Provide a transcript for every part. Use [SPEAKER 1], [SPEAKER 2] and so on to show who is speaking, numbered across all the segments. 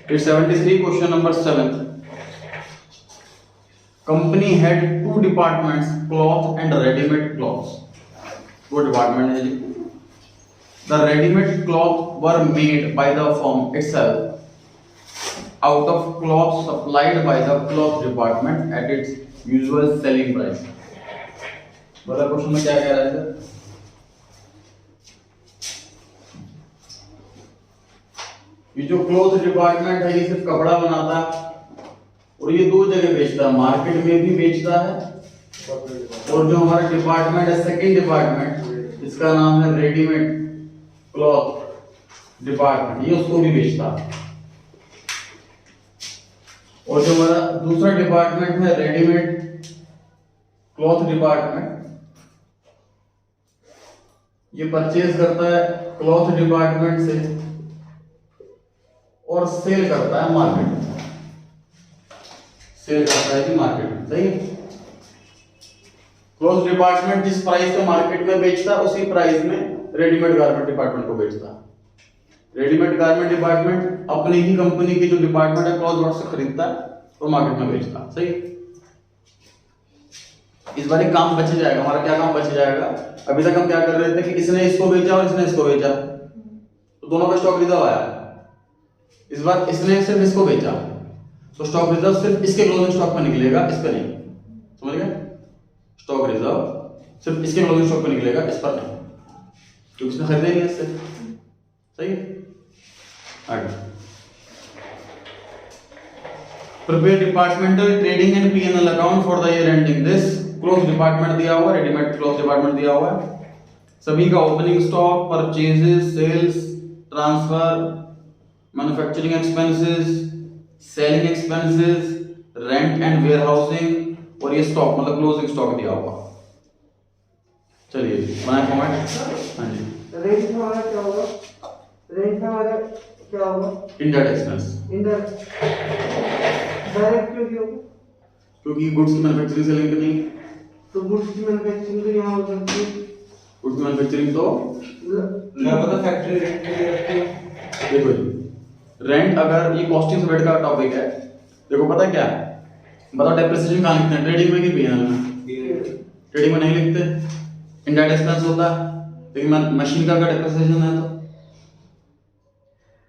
[SPEAKER 1] फिर 73 question number 7. Company had 2 departments, cloth and readymade cloths. 2 department है जी. The readymade cloth were made by the firm itself out of cloth supplied by the cloth department at its usual selling price. बोला question में क्या कह रहा है sir? ये जो क्लॉथ डिपार्टमेंट है ये सिर्फ कपड़ा बनाता है और ये 2 जगह बेचता है, मार्केट में भी बेचता है और जो हमारा डिपार्टमेंट है सेकंड डिपार्टमेंट, इसका नाम है रेडीमेड क्लॉथ डिपार्टमेंट, ये उसको भी बेचता है. और जो हमारा दूसरा डिपार्टमेंट है रेडीमेड क्लॉथ डिपार्टमेंट, ये परचेज करता है क्लॉथ डिपार्टमेंट से और सेल करता है मार्केट में. सेल करता है कि मार्केट में. सही है. क्लॉथ डिपार्टमेंट जिस प्राइस पे मार्केट में बेचता है उसी प्राइस में रेडीमेड गारमेंट डिपार्टमेंट को बेचता है. रेडीमेड गारमेंट डिपार्टमेंट अपनी ही कंपनी की जो डिपार्टमेंट है क्लॉथ वर्क से खरीदता है और मार्केट में बेचता है. सही. इस बार एक काम बच जाएगा. हमारा क्या काम बच जाएगा? अभी तक हम क्या कर रहे थे कि इसने इसको बेचा और इसने इसको बेचा, तो दोनों का स्टॉक रिजर्व आया. इस बार इसने सिर्फ इसको बेचा तो स्टॉक रिजर्व सिर्फ इसके क्लोजिंग स्टॉक में निकलेगा, इस पे नहीं. समझ गए? स्टॉक रिजर्व सिर्फ इसके क्लोजिंग स्टॉक में निकलेगा, इस पर नहीं, क्योंकि इसने खरीदा ही नहीं इससे. सही है. आगे prepare departmental trading and P&L account for the year ending this. Cloth department दिया हुआ है, रेडीमेड क्लॉथ डिपार्टमेंट दिया हुआ है. सभी का opening stock, purchases, sales, transfer, manufacturing expenses, selling expenses, rent and warehousing और ये स्टॉक मतलब क्लोजिंग स्टॉक दिया हुआ. चलिए बनाए फॉर्मेट. हाँ जी.
[SPEAKER 2] रेंट हमारा क्या होगा? रेंट हमारा क्या होगा?
[SPEAKER 1] Indirect expense.
[SPEAKER 2] इनडायरेक्ट. डायरेक्ट क्यों होगा?
[SPEAKER 1] क्योंकि गुड्स की मैन्युफैक्चरिंग से लिंक नहीं.
[SPEAKER 2] तो गुड्स की मैन्युफैक्चरिंग तो यहाँ हो सकती है.
[SPEAKER 1] गुड्स की मैन्युफैक्चरिंग तो
[SPEAKER 2] क्या पता फैक्ट्री रेंट के लिए रखती है.
[SPEAKER 1] देखो जी, रेंट अगर ये कॉस्टिंग से का टॉपिक है, देखो पता क्या है, बताओ डेप्रिसिएशन कहाँ लिखते हैं? ट्रेडिंग में कि P&L में? ट्रेडिंग में नहीं लिखते. इनडायरेक्ट एक्सपेंस होता है, लेकिन मशीन का अगर डेप्रिसिएशन है तो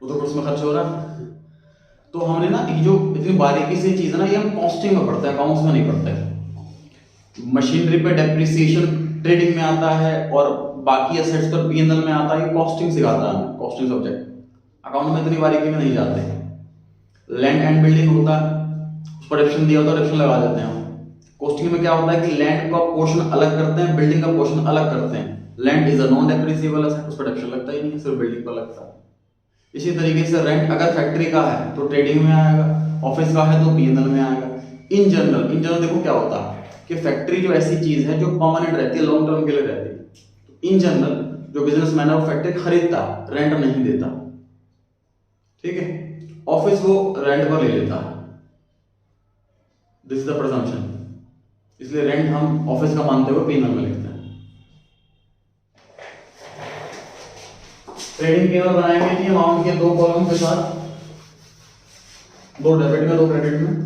[SPEAKER 1] वो तो गुड्स में खर्च हो रहा है. तो हमने ना ये जो इतनी बारीकी से चीज है ना, ये हम कॉस्टिंग में पढ़ते हैं, अकाउंट्स में नहीं पढ़ते. मशीनरी पे डेप्रिसिएशन ट्रेडिंग में आता है और बाकी एसेट्स पर P&L में आता है. ये कॉस्टिंग सिखाता है, कॉस्टिंग सब्जेक्ट. अकाउंट में इतनी बारीकी में नहीं जाते. लैंड एंड बिल्डिंग होता है, उस पर डेप्रिसिएशन दिया होता है, डेप्रिसिएशन लगा देते हैं हम. कॉस्टिंग में क्या होता है कि लैंड का पोर्शन अलग करते हैं, बिल्डिंग का पोर्शन अलग करते हैं. Land is a non depreciable asset, उस पर डेप्रिसिएशन लगता ही नहीं है, सिर्फ बिल्डिंग पर लगता है. इसी तरीके से रेंट अगर फैक्ट्री का है तो ट्रेडिंग में आएगा, ऑफिस का है तो P&L में आएगा. इन जनरल देखो क्या होता है कि फैक्ट्री जो ऐसी चीज है जो परमानेंट रहती है, लॉन्ग टर्म के लिए रहती है. तो इन जनरल जो बिजनेसमैन है वो फैक्ट्री खरीदता, रेंट नहीं देता. ठीक है. ऑफिस वो रेंट पर ले लेता है. This is the presumption. इसलिए रेंट हम ऑफिस का मानते हुए P&L में लिखते हैं. ट्रेडिंग P&L बनाएंगे कि अमाउंट के 2 कॉलम के साथ, 2 डेबिट में 2 क्रेडिट में.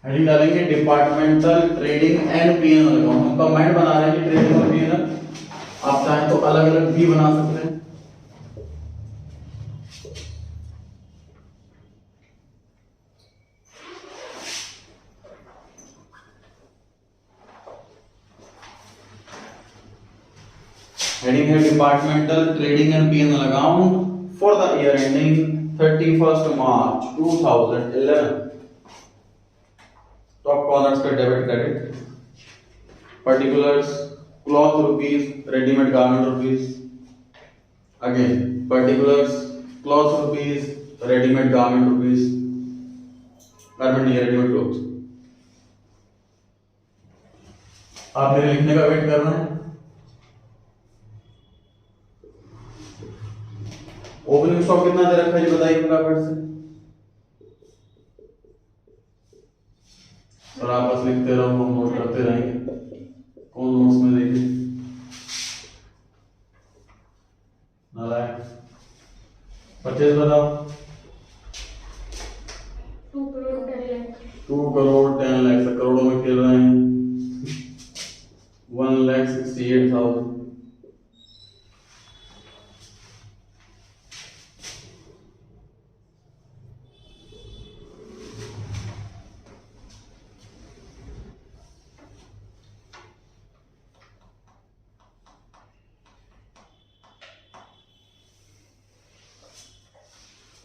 [SPEAKER 1] हेडिंग डालेंगे departmental trading and P&L account. हम कंबाइंड बना रहे हैं कि ट्रेडिंग और P&L. आप चाहें तो अलग अलग भी बना सकते हैं. हेडिंग है departmental trading and P&L account for the year ending 31st March 2011. Top corners पे debit credit. Particulars cloth rupees, ready-made garment rupees. Again, particulars, cloth rupees, ready-made garment rupees. Garment नहीं है, ready-made clothes. आप मेरे लिखने का wait करना है. Opening stock कितना दे रखा है जी बताइए फटाफट से. और आप बस लिखते रहो, हम नोट करते रहेंगे. कौन नोट्स में देखे? नारायण. परचेज बताओ.
[SPEAKER 3] 2 करोड़ 10 लाख.
[SPEAKER 1] 2 करोड़ 10 लाख. करोड़ों में खेल रहे हैं. 1,68,000.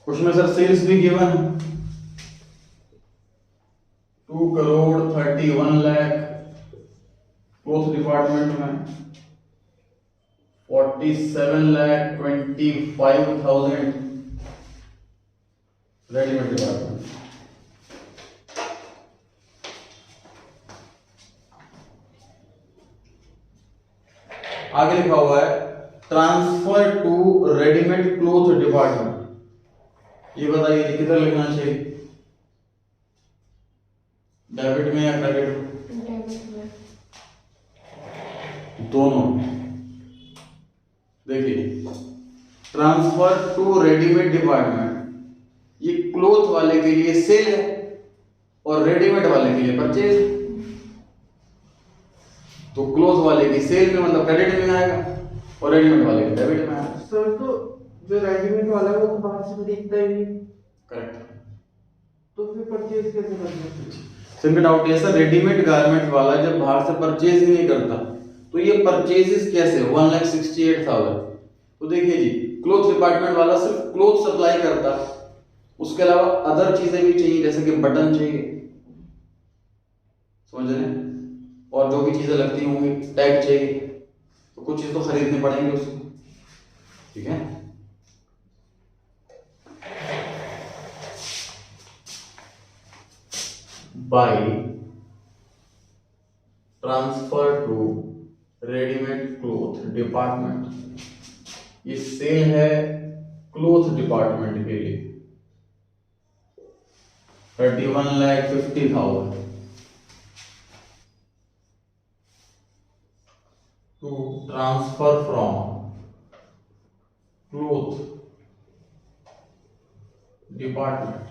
[SPEAKER 1] उसमें सर सेल्स भी गिवन है. 2 करोड़ 31 लाख. क्लोथ डिपार्टमेंट में 47,25,000. Readymade department. आगे लिखा हुआ है transfer to readymade cloth department. ये बताइए किधर लिखना चाहिए? डेबिट में या क्रेडिट में?
[SPEAKER 3] डेबिट में.
[SPEAKER 1] दोनों. देखिए ट्रांसफर टू रेडीमेड डिपार्टमेंट, ये क्लोथ वाले के लिए सेल है और रेडीमेड वाले के लिए परचेज. तो क्लोथ वाले की सेल में मतलब क्रेडिट में आएगा और रेडीमेड वाले के डेबिट में आएगा.
[SPEAKER 2] सर तो जो रेडीमेड वाला है वो तो बाहर से खरीदता ही नहीं,
[SPEAKER 1] करेक्ट.
[SPEAKER 2] तो फिर परचेज कैसे करना है?
[SPEAKER 1] सिंपल डाउट है सर, रेडीमेड गारमेंट वाला जब बाहर से परचेज ही नहीं करता तो ये परचेजेस कैसे? 1,68,000. तो देखिए जी, क्लोथ डिपार्टमेंट वाला सिर्फ क्लोथ सप्लाई करता, उसके अलावा अदर चीजें भी चाहिए जैसे कि बटन चाहिए, समझ रहे हैं, और जो भी चीजें लगती होंगी, टैग चाहिए, तो कुछ चीज तो खरीदने पड़ेंगे उसको. ठीक है. By transfer to readymade cloth department, ये सेल है क्लोथ डिपार्टमेंट के लिए 31,50,000 to transfer from cloth department.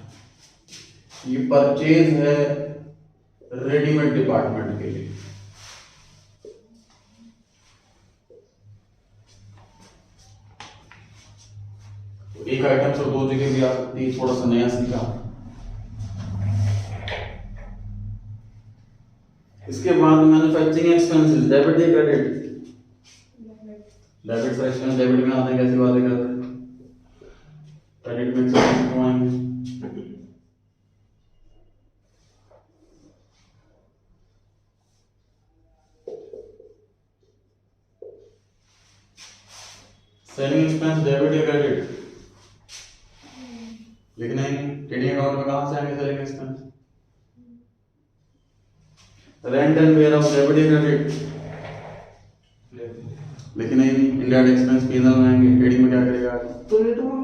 [SPEAKER 1] ये परचेज है रेडीमेड डिपार्टमेंट के लिए. एक आइटम से 2 जगह भी आ सकती है, थोड़ा सा नया सीखा. इसके बाद मैन्युफैक्चरिंग एक्सपेंसेस, डेबिट या क्रेडिट? डेबिट से एक्सपेंस डेबिट में आते हैं, कैसी बातें करते हैं? क्रेडिट में एक्सपेंस क्यों आएंगे? सेलिंग एक्सपेंस डेबिट या क्रेडिट? लिखना ही नहीं. ट्रेडिंग अकाउंट में कहां से आएंगे selling expense? Rent and warehouse debit या क्रेडिट? लिखना ही नहीं. इंडायरेक्ट एक्सपेंस पीएनएल में आएंगे. ट्रेडिंग में क्या करेगा?
[SPEAKER 2] तो ये तो हम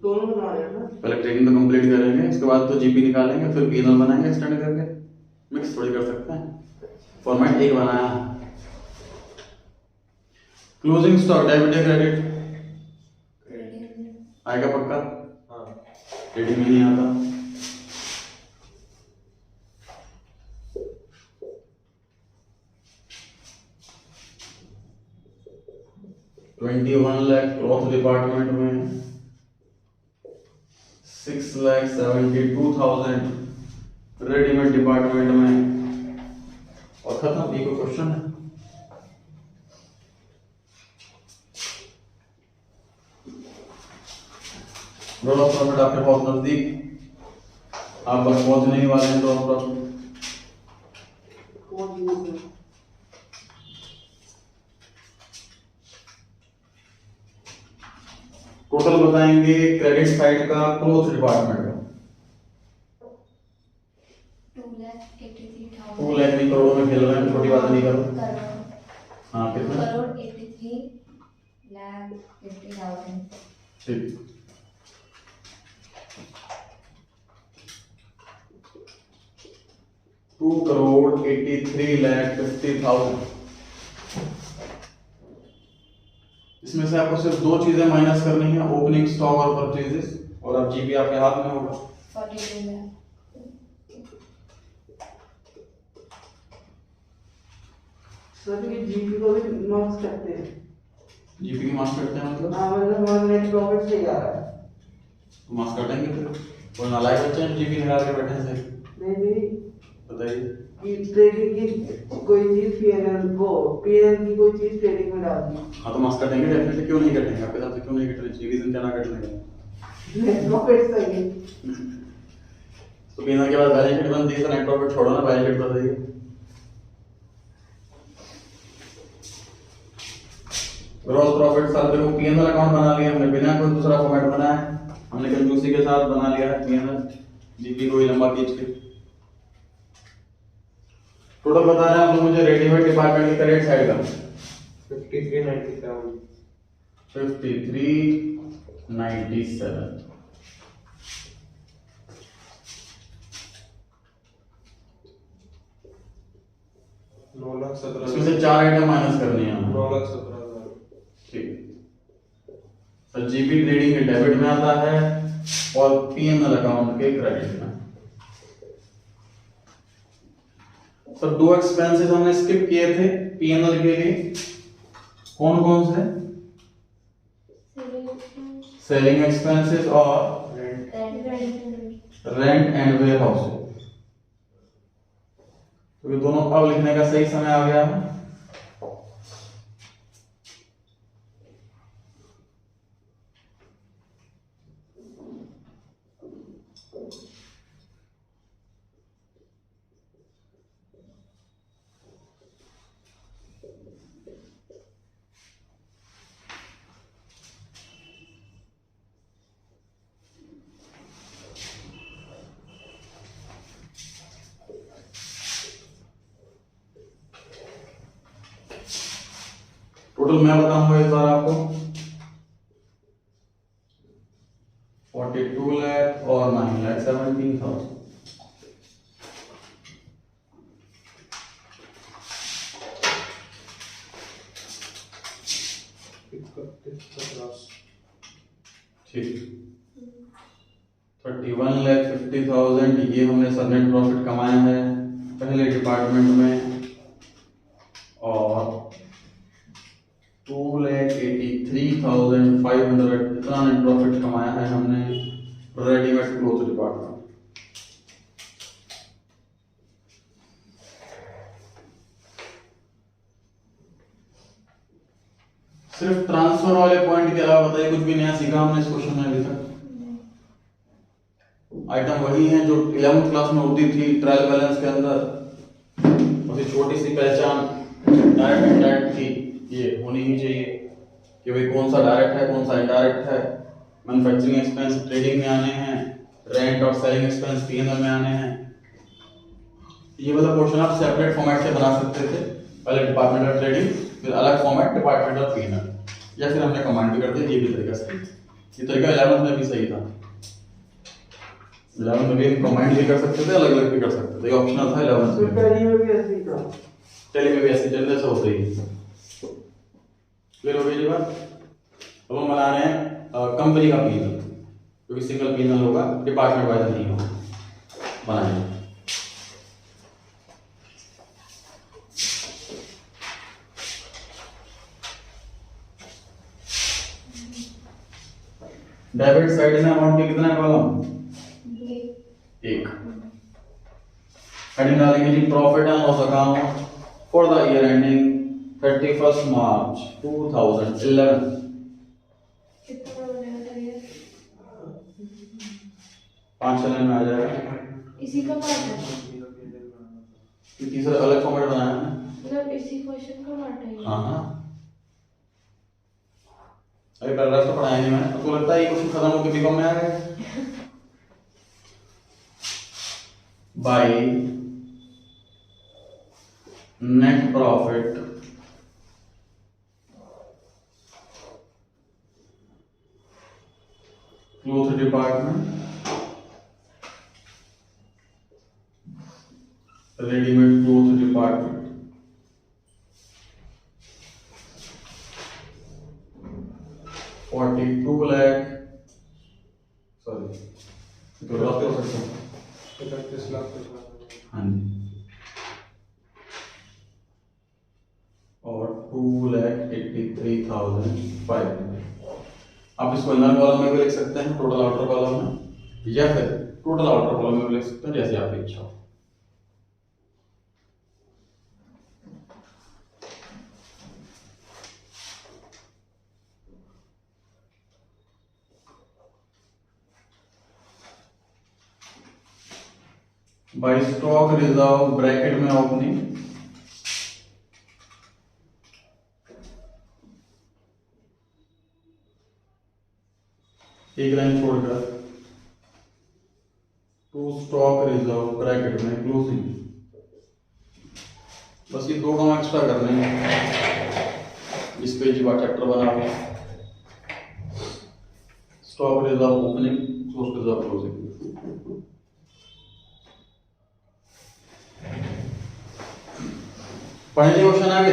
[SPEAKER 2] दोनों बना रहे हैं ना.
[SPEAKER 1] पहले ट्रेडिंग तो कंप्लीट करेंगे, उसके बाद तो जीपी निकालेंगे, फिर पीएनएल बनाएंगे एक्सटेंड करके. मिक्स थोड़ी कर सकते हैं, फॉर्मेट एक बनाया. क्लोजिंग स्टॉक डेबिट या क्रेडिट? आएगा पक्का? हाँ. ट्रेडिंग में नहीं आता. $21 लाख क्लॉथ डिपार्टमेंट में, 6,72,000 रेडीमेड डिपार्टमेंट में, और खत्म. ये कोई क्वेश्चन है? रोल ऑफ प्रॉफिट आपके बहुत नजदीक, आप बस पहुंचने ही वाले हैं. रोल ऑफ प्रॉफिट
[SPEAKER 2] कौन यूज है?
[SPEAKER 1] टोटल बताएंगे क्रेडिट साइड का क्लोथ डिपार्टमेंट का
[SPEAKER 3] 2,83,000
[SPEAKER 1] 2 लाख नहीं, करोड़ों में खेल रहे हैं, छोटी बात नहीं करो।
[SPEAKER 3] करोड़
[SPEAKER 1] हाँ कितना?
[SPEAKER 3] 2,83,50,000
[SPEAKER 1] ठीक। $2,83,50,000। इसमें से आपको सिर्फ दो चीजें माइनस करनी है, ओपनिंग स्टॉक और परचेजेस, और अब जीपी आपके हाथ में होगा।
[SPEAKER 3] 42 लाख।
[SPEAKER 2] सर ये जीपी को भी मार्क्स करते हैं।
[SPEAKER 1] जीपी की मार्क्स करते हैं मतलब?
[SPEAKER 2] हाँ मतलब हमारा नेट प्रॉफिट सही आ रहा है।
[SPEAKER 1] तो मार्क्स काटेंगे फिर? कोई नालायक बच्चे हैं जीपी निकाल के बैठे हैं सही?
[SPEAKER 2] नहीं
[SPEAKER 1] बताइए।
[SPEAKER 2] कि ट्रेडिंग की कोई चीज पीएनएल की कोई चीज ट्रेडिंग में डाल दी।
[SPEAKER 1] हाँ तो मार्क्स कटेंगे डेफिनेटली, क्यों नहीं कटेंगे? आपके साथ क्यों नहीं कट रही? रीजन क्या ना कटने का?
[SPEAKER 2] नेट प्रॉफिट सही है।
[SPEAKER 1] तो पीएनएल के बाद बैलेंस शीट बनती है, तो नेट प्रॉफिट छोड़ो ना, बैलेंस शीट बताइए। ग्रॉस प्रॉफिट सर देखो, पीएनएल अकाउंट बना लिया हमने, बिना कोई दूसरा फॉर्मेट बनाया है, हमने कंजूसी के साथ बना लिया है पीएनएल, जीपी को ही लंबा खींच के। टोटल बता रहे हैं आप लोग मुझे रेडीमेड डिपार्टमेंट की क्रेडिट साइड का
[SPEAKER 2] 5397
[SPEAKER 1] 5397। इसमें से 4 आइटम माइनस करनी है हमें।
[SPEAKER 2] 9,17,000।
[SPEAKER 1] ठीक। तो जीपी ट्रेडिंग के डेबिट में आता है और पीएनएल अकाउंट के क्रेडिट में। सर दो एक्सपेंसेस हमने स्किप किए थे पीएनएल के लिए, कौन कौन से? सेलिंग एक्सपेंसेस और रेंट एंड वेयर हाउसिंग। तो ये दोनों अब लिखने का सही समय आ गया है। टोटल मैं बताऊंगा इस बार आपको 42 लाख और 9,17,000। ठीक। 31,50,000 ये हमने सब नेट प्रॉफिट कमाया है पहले डिपार्टमेंट में, और 2,83,500 इतना नेट प्रॉफिट कमाया है हमने रेडीमेड क्लोथ डिपार्टमेंट। सिर्फ ट्रांसफर वाले पॉइंट के अलावा बताइए कुछ भी नया सीखा हमने इस क्वेश्चन में अभी तक? आइटम वही है जो 11th क्लास में होती थी ट्रायल बैलेंस के अंदर, उसी छोटी सी पहचान डायरेक्ट इनडायरेक्ट थी, ये होनी ही चाहिए कि भाई कौन सा डायरेक्ट है कौन सा इनडायरेक्ट है। मैन्युफैक्चरिंग एक्सपेंस ट्रेडिंग में आने हैं, रेंट और सेलिंग एक्सपेंस पीएनएल में आने हैं। ये वाला क्वेश्चन आप सेपरेट फॉर्मेट से बना सकते थे, पहले डिपार्टमेंटल ट्रेडिंग फिर अलग फॉर्मेट डिपार्टमेंटल पीएनएल, या फिर हमने कमांड भी कर दी, ये भी तरीका सही। ये तरीका 11th में भी सही था, 11th में भी कमांड भी कर सकते थे, अलग अलग भी कर सकते थे, ऑप्शनल था 11th में।
[SPEAKER 2] टैली में भी ऐसे ही था।
[SPEAKER 1] टैली में भी ऐसे चलने से होते ही। क्लियर हो गई जी बात? अब हम बना रहे हैं कंपनी का पीएनएल, क्योंकि सिंगल पीएनएल होगा, डिपार्टमेंट वाइज नहीं होगा। बनाइए। डेबिट साइड में अमाउंट के कितना कॉलम? एक। हेडिंग डालेंगे जी profit and loss account for the year ending 31st March 2011।
[SPEAKER 3] कितना बनेगा सर ये?
[SPEAKER 1] 5 लाइन में आ जाएगा।
[SPEAKER 3] इसी का पार्ट है,
[SPEAKER 1] ये तीसरा अलग फॉर्मेट बनाया है ना?
[SPEAKER 3] मतलब इसी क्वेश्चन का पार्ट है ये?
[SPEAKER 1] हाँ हाँ, अरे पैराग्राफ तो पढ़ाया नहीं मैंने, तो लगता है ये क्वेश्चन खत्म होकर बीकॉम में आ गए। By net profit cloth department readymade cloth department 42 lakh, sorry
[SPEAKER 4] 31 lakh.
[SPEAKER 1] हाँ जी, और 2,83,500। आप इसको इनर कॉलम में भी लिख सकते हैं, टोटल आउटर कॉलम में, या फिर टोटल आउटर कॉलम में भी लिख सकते हैं, जैसे आपकी इच्छा हो। बाय स्टॉक रिजर्व ब्रैकेट में ओपनिंग एक लाइन छोड़कर टू स्टॉक रिजर्व ब्रैकेट में क्लोजिंग। बस ये 2 काम एक्स्ट्रा करने हैं, इस पेज का चैप्टर बना हुआ stock reserve opening, stock reserve closing. पढ़ने क्वेश्चन आगे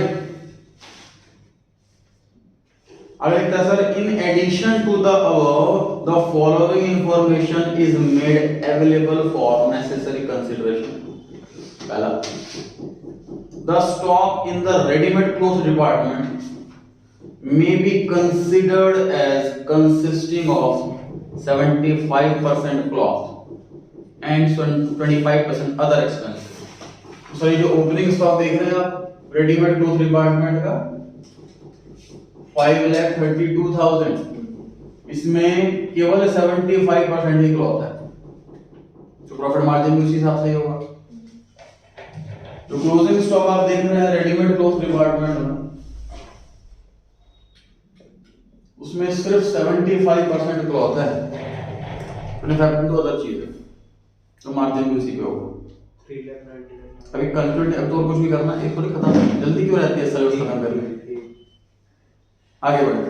[SPEAKER 1] लिखता है sir, in addition to the above the following information is made available for necessary consideration. पहला, the stock in the readymade cloth department may be considered as consisting of 75% cloth and 25% other expenses। तो sir ये जो opening stock देख रहे हैं आप readymade cloth department का 5,32,000, इसमें केवल 75% ही क्लॉथ है, तो प्रॉफिट मार्जिन भी उसी हिसाब से ही होगा। जो क्लोजिंग स्टॉक आप देख रहे हैं रेडीमेड क्लोथ डिपार्टमेंट में, उसमें सिर्फ 75% क्लॉथ है, 25% तो अदर चीज है, तो मार्जिन भी उसी पे होगा।
[SPEAKER 4] 3,99,000।
[SPEAKER 1] अभी कंक्लूड अब तो और कुछ भी करना है, एक थोड़ी खत्म, जल्दी क्यों रहती है सिलेबस खत्म करने। आगे बढ़े,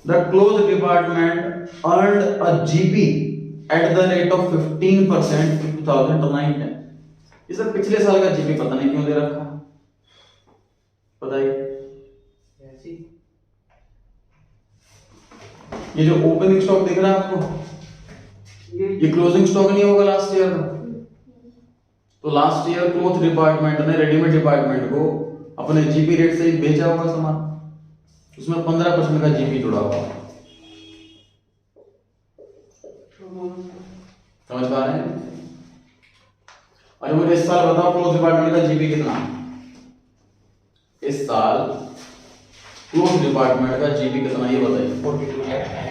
[SPEAKER 1] the cloth department earned a GP at the rate of 15% in 2009। ये सब पिछले साल का जीपी पता नहीं क्यों दे रखा, बताइए। ये जो ओपनिंग स्टॉक दिख रहा है आपको, ये क्लोजिंग स्टॉक नहीं होगा लास्ट ईयर का। तो लास्ट ईयर क्लोथ डिपार्टमेंट ने रेडीमेड डिपार्टमेंट को अपने जीपी रेट से ही बेचा होगा सामान, उसमें 15% का जीपी जुड़ा हुआ। समझ पा रहे हैं? और मुझे इस साल बताओ क्लोथ डिपार्टमेंट का जीपी कितना? इस साल क्लोथ डिपार्टमेंट का जीपी कितना ये बताइए।
[SPEAKER 4] 42 lakh.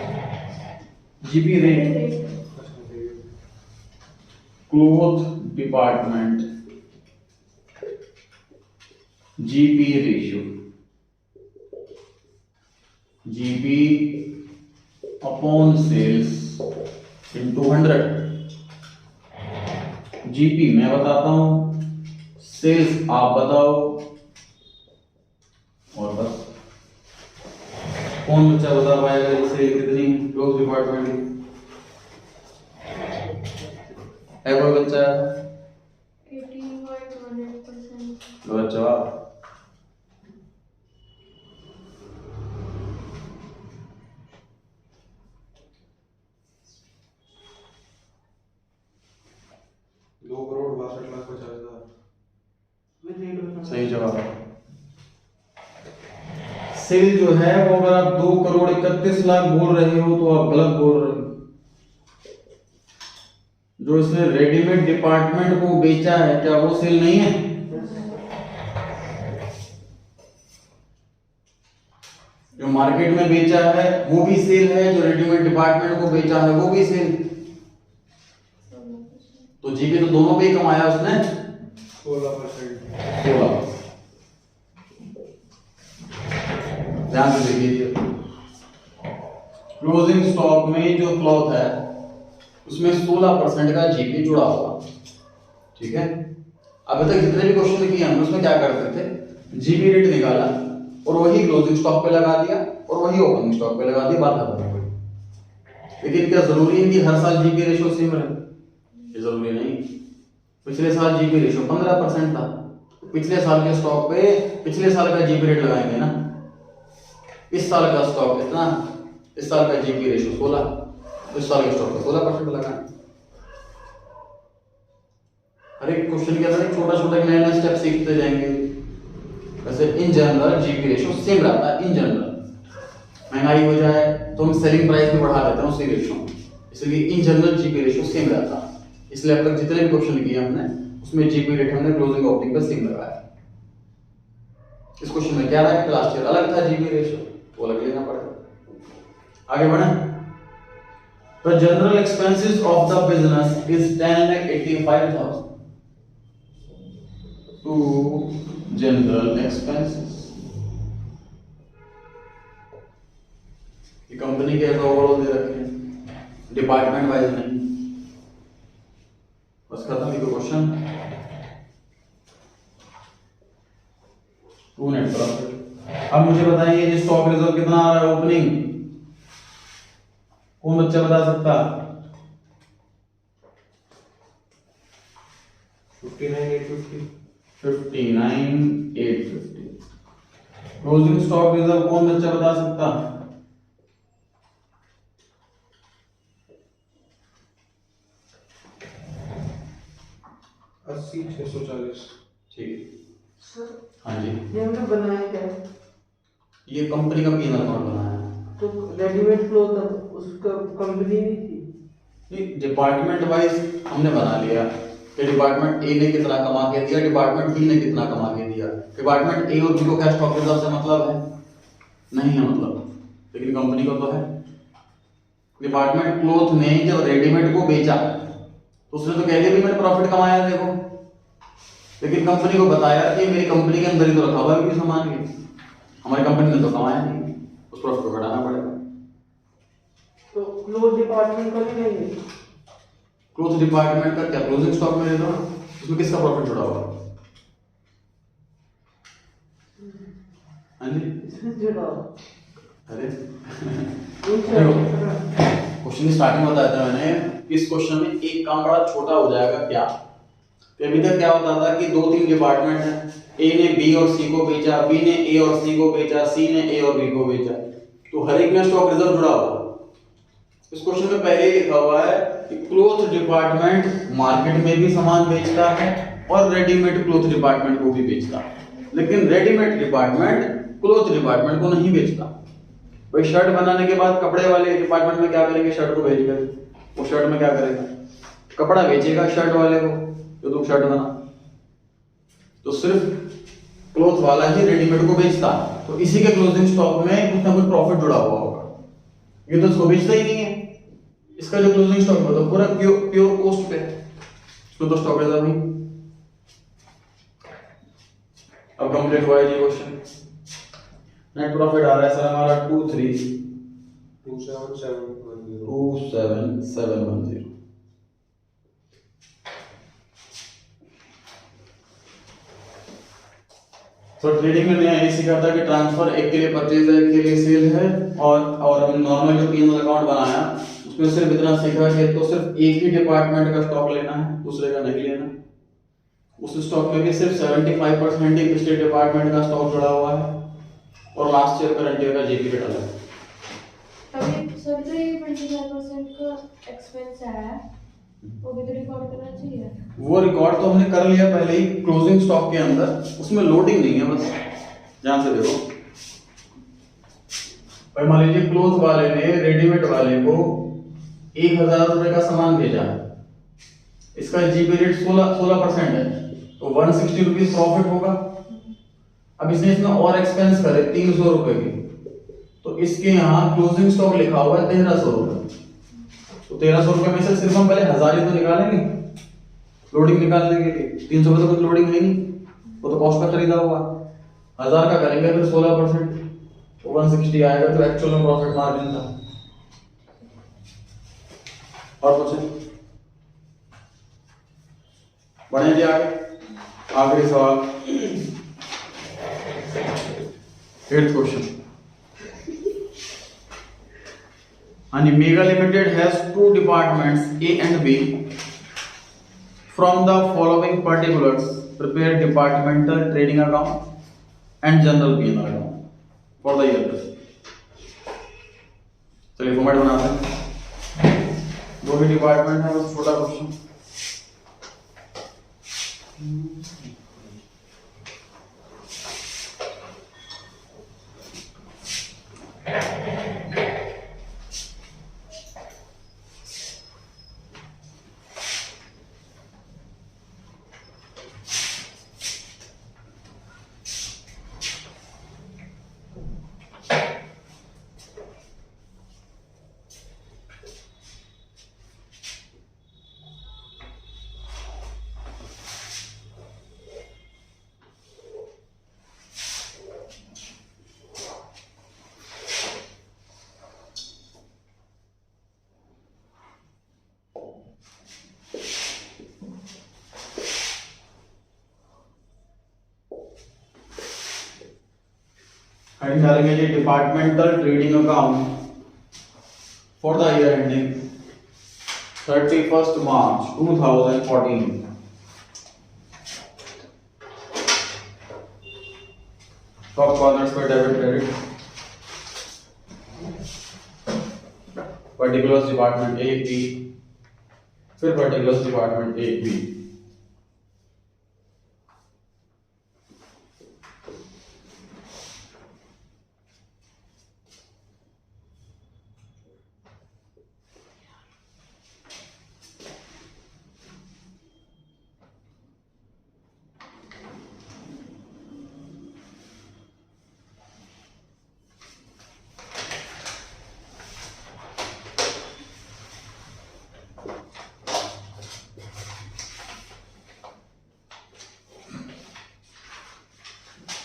[SPEAKER 1] GP rate cloth department GP ratio, GP upon sales into 100। GP मैं बताता हूं, सेल्स आप बताओ, और बस कौन बच्चा बता पाएगा ये सेल कितनी क्लोथ डिपार्टमेंट की? है कोई बच्चा?
[SPEAKER 3] 18.18%।
[SPEAKER 1] लो जवाब। सही जवाब। सेल जो है वो अगर आप 2,31,00,000 बोल रहे हो तो आप गलत बोल रहे हो। जो इसने रेडीमेड डिपार्टमेंट को बेचा है क्या वो सेल नहीं है? जो मार्केट में बेचा है वो भी सेल है, जो रेडीमेड डिपार्टमेंट को बेचा है वो भी सेल। तो जीपी तो दोनों पे ही कमाया उसने
[SPEAKER 4] 16%।
[SPEAKER 1] 16। ध्यान से देखिए, क्लोजिंग स्टॉक में जो क्लॉथ है उसमें 16% का जीपी जुड़ा हुआ, ठीक है। अभी तक जितने भी क्वेश्चन किए हमने उसमें क्या करते थे, जीपी रेट निकाला और वही क्लोजिंग स्टॉक पे लगा दिया और वही ओपनिंग स्टॉक पे लगा दिया, बात खत्म हो गई। लेकिन क्या जरूरी है कि हर साल जीपी रेशियो सेम रहे? ये जरूरी नहीं। पिछले साल जीपी रेशियो 15% था, पिछले साल के स्टॉक पे पिछले साल का जीपी रेट लगाएंगे ना। इस साल का स्टॉक कितना, इस साल का जीपी रेशियो 16, इस साल के स्टॉक पे 16% लगाएं। हर एक क्वेश्चन के अंदर छोटा छोटा नया नया स्टेप सीखते जाएंगे। वैसे in general GP ratio same रहता है। इन जनरल महंगाई हो जाए तो हम सेलिंग प्राइस में बढ़ा देते हैं उसी रेशियो में, इसलिए in general GP ratio same रहता है। इसलिए अब तक जितने भी क्वेश्चन किए हमने उसमें जीपी रेट हमने क्लोजिंग ओपनिंग पर सेम लगाया। इस क्वेश्चन में क्या रहा है, लास्ट ईयर अलग था जीपी रेशियो, वो अलग लेना पड़ेगा। आगे बढ़े। The general expenses of the business is 10,85,000 to general expenses। ये कंपनी के ओवरऑल दे रखे हैं, डिपार्टमेंट वाइज नहीं। बस खत्म ये क्वेश्चन। To net profit. अब मुझे बताइए ये स्टॉक रिजर्व कितना आ रहा है ओपनिंग, कौन बच्चा बता सकता?
[SPEAKER 4] 59,850।
[SPEAKER 1] 59,850। क्लोजिंग स्टॉक रिजर्व कौन बच्चा बता सकता?
[SPEAKER 4] 80,640।
[SPEAKER 1] ठीक।
[SPEAKER 2] सर
[SPEAKER 1] हाँ जी,
[SPEAKER 2] ये हमने बनाया क्या है?
[SPEAKER 1] ये कंपनी का पी&एल अकाउंट बनाया है।
[SPEAKER 2] तो रेडीमेड क्लोथ उसका कंपनी नहीं थी?
[SPEAKER 1] नहीं, डिपार्टमेंट वाइज हमने बना लिया कि डिपार्टमेंट ए ने कितना कमा के दिया, डिपार्टमेंट बी ने कितना कमा के दिया। डिपार्टमेंट ए और बी को क्या स्टॉक रिजर्व से मतलब है? नहीं है मतलब, लेकिन कंपनी को तो है। डिपार्टमेंट क्लोथ ने जब रेडीमेड को बेचा तो उसने तो कह दिया भी मैंने प्रॉफिट कमाया देखो, लेकिन कंपनी को बताया कि मेरी कंपनी के अंदर ही तो रखा हुआ है सामान, ये हमारी कंपनी ने तो कमाया नहीं, उस प्रॉफिट को घटाना पड़ेगा।
[SPEAKER 2] तो क्लोथ डिपार्टमेंट का भी नहीं है?
[SPEAKER 1] क्लोथ डिपार्टमेंट का क्या क्लोजिंग स्टॉक में दे दो, उसमें किसका प्रॉफिट जुड़ा हुआ है? हाँ जी,
[SPEAKER 2] इसमें जुड़ा
[SPEAKER 1] अरे
[SPEAKER 2] हुआ।
[SPEAKER 1] क्वेश्चन की स्टार्टिंग बताया था मैंने, इस क्वेश्चन में एक काम बड़ा छोटा हो जाएगा। क्या कि अभी तक क्या होता था कि 2-3 डिपार्टमेंट है, ए ने बी और सी को बेचा, बी ने ए और सी को बेचा, सी ने ए और बी को बेचा, तो हर एक में स्टॉक रिजर्व जुड़ा हुआ। इस क्वेश्चन में पहले ही लिखा हुआ है कि क्लोथ डिपार्टमेंट मार्केट में भी सामान बेचता है और रेडीमेड क्लोथ डिपार्टमेंट को भी बेचता है, लेकिन रेडीमेड डिपार्टमेंट क्लोथ डिपार्टमेंट को नहीं बेचता। भाई शर्ट बनाने के बाद कपड़े वाले डिपार्टमेंट में क्या करेंगे, शर्ट को भेज कर वो शर्ट में क्या करेगा, कपड़ा बेचेगा शर्ट वाले को जो तुम शर्ट बना। तो सिर्फ क्लोथ वाला ही रेडीमेड को बेचता, तो इसी के क्लोजिंग स्टॉक में कुछ ना कुछ प्रॉफिट जुड़ा हुआ होगा। ये तो इसको बेचता ही नहीं है, इसका जो क्लोजिंग स्टॉक है तो पूरा प्योर कॉस्ट पे, इसमें तो स्टॉक रिजर्व नहीं। अब कंप्लीट हुआ है ये क्वेश्चन। नेट प्रॉफिट आ रहा है सर हमारा 27,710। तो ट्रेडिंग में नया ये सीखा था कि ट्रांसफर एक के लिए परचेज है, एक के लिए सेल है, और हम नॉर्मल जो पी&एल अकाउंट बनाया उसमें सिर्फ इतना सीखा कि तो सिर्फ एक ही डिपार्टमेंट का स्टॉक लेना है, दूसरे का नहीं लेना। उस स्टॉक में भी सिर्फ 75% ही पिछले डिपार्टमेंट का स्टॉक जुड़ा हुआ है और लास्ट ईयर करंट ईयर का जीपी रेट अलग है।
[SPEAKER 3] अभी सर तो ये 25% का एक्सपेंस आया है, वो भी तो रिकॉर्ड करना चाहिए।
[SPEAKER 1] वो रिकॉर्ड तो हमने कर लिया पहले ही क्लोजिंग स्टॉक के अंदर, उसमें लोडिंग नहीं है। बस ध्यान से देखो भाई, मान लीजिए क्लोथ वाले ने रेडीमेड वाले को 1,000 रुपए का सामान भेजा, इसका जीपी रेट 16% है, तो 160 रुपीज प्रॉफिट होगा। अब इसने इसमें और एक्सपेंस करे 300 रुपए की, तो इसके यहाँ क्लोजिंग स्टॉक लिखा हुआ है 1300 रुपए। तो 1300 रुपए में से सिर्फ हम पहले 1000 ही तो निकालेंगे लोडिंग निकालने के लिए। 300 रुपए तो कुछ लोडिंग है नहीं, वो तो कॉस्ट का खरीदा हुआ। 1000 का करेंगे फिर 16%, तो 160 आएगा, तो एक्चुअल में प्रॉफिट मार्जिन था और कुछ है? बढ़े जी आगे। आखिरी सवाल, 8th question. Mega Limited has two departments A and B. From the following particulars, prepare departmental trading account and general P&L account for the year. चलिए फॉर्मेट बनाते हैं। दो ही डिपार्टमेंट है, बस छोटा क्वेश्चन। हेडिंग डालेंगे जी departmental trading account for the year ending 31st March 2014। Top corners पे debit credit, particulars department A B, फिर particulars department A B.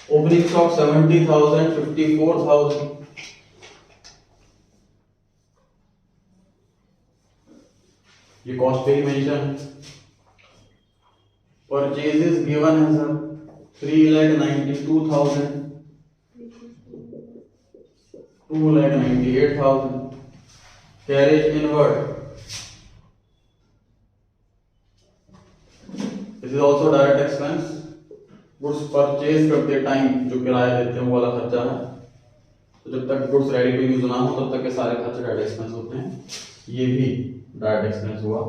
[SPEAKER 1] Opening stock 70,000, 54,000, ये कॉस्ट पे ही मेंशन। परचेजेस गिवन है sir 3,92,000, 2,98,000। Carriage inward, this is also direct expense. Goods purchase करते time जो किराया देते हैं वो वाला खर्चा है, तो जब तक गुड्स रेडी टू यूज ना हो तब तक के सारे खर्चे डायरेक्ट एक्सपेंस होते हैं, ये भी डायरेक्ट एक्सपेंस हुआ।